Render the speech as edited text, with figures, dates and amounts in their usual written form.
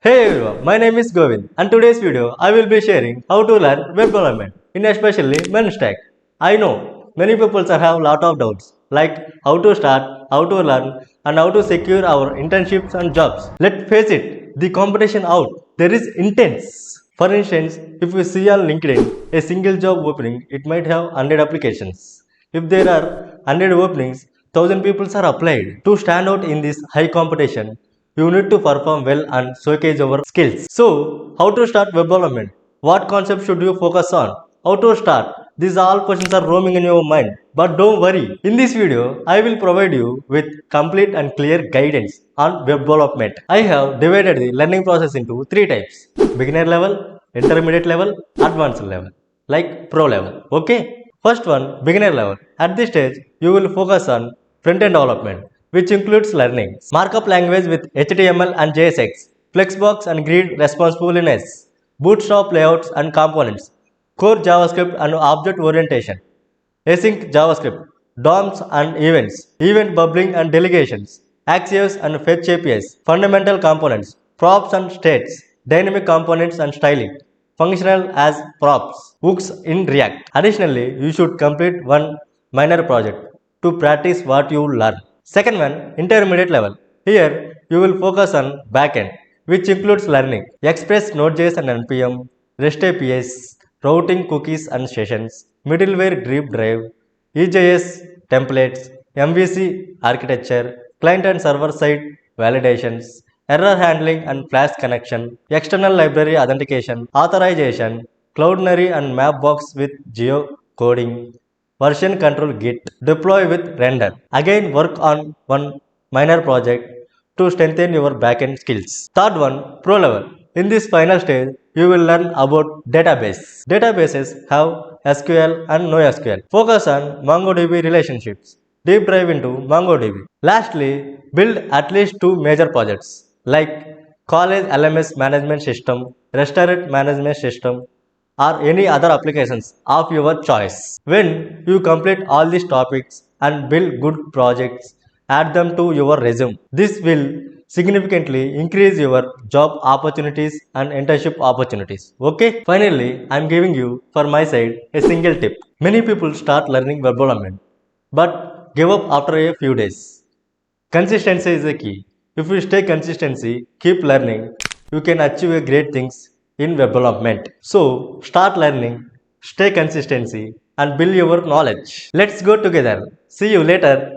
Hey everyone, my name is Govind and today's video I will be sharing how to learn web development in especially MERN Stack. I know many people have lot of doubts like how to start, how to learn and how to secure our internships and jobs. Let's face it, the competition out there is intense. For instance, if you see on LinkedIn a single job opening, it might have 100 applications. If there are 100 openings, 1000 people are applied. To stand out in this high competition, you need to perform well and showcase your skills. So, how to start web development? What concept should you focus on? How to start? These all questions are roaming in your mind. But don't worry. In this video, I will provide you with complete and clear guidance on web development. I have divided the learning process into three types: beginner level, intermediate level, advanced level, like pro level. Okay? First one, beginner level. At this stage, you will focus on front-end development, which includes learning markup language with HTML and JSX, Flexbox and grid responsiveness, bootstrap layouts and components, core JavaScript and object orientation, async JavaScript, DOMs and events, event bubbling and delegations, Axios and fetch APIs, fundamental components, props and states, dynamic components and styling, functional as props, hooks in React. Additionally, you should complete one minor project to practice what you learn. Second one, intermediate level. Here, you will focus on backend, which includes learning Express, Node.js and NPM, REST APIs, routing cookies and sessions, middleware drip drive, EJS templates, MVC architecture, client and server side validations, error handling and flash connection, external library authentication, authorization, Cloudinary and Mapbox with geocoding, version control git, deploy with render. Again, work on one minor project to strengthen your backend skills. Third one, pro level. In this final stage, you will learn about database. Databases have SQL and NoSQL. Focus on MongoDB relationships. Deep dive into MongoDB. Lastly, build at least two major projects like college LMS management system, restaurant management system, or any other applications of your choice. When you complete all these topics and build good projects, add them to your resume. This will significantly increase your job opportunities and internship opportunities. Okay? Finally, I am giving you for my side a single tip. Many people start learning web development but give up after a few days. Consistency is the key. If you stay consistency, keep learning, you can achieve great things in web development. So start learning, stay consistency and build your knowledge. Let's go together. See you later.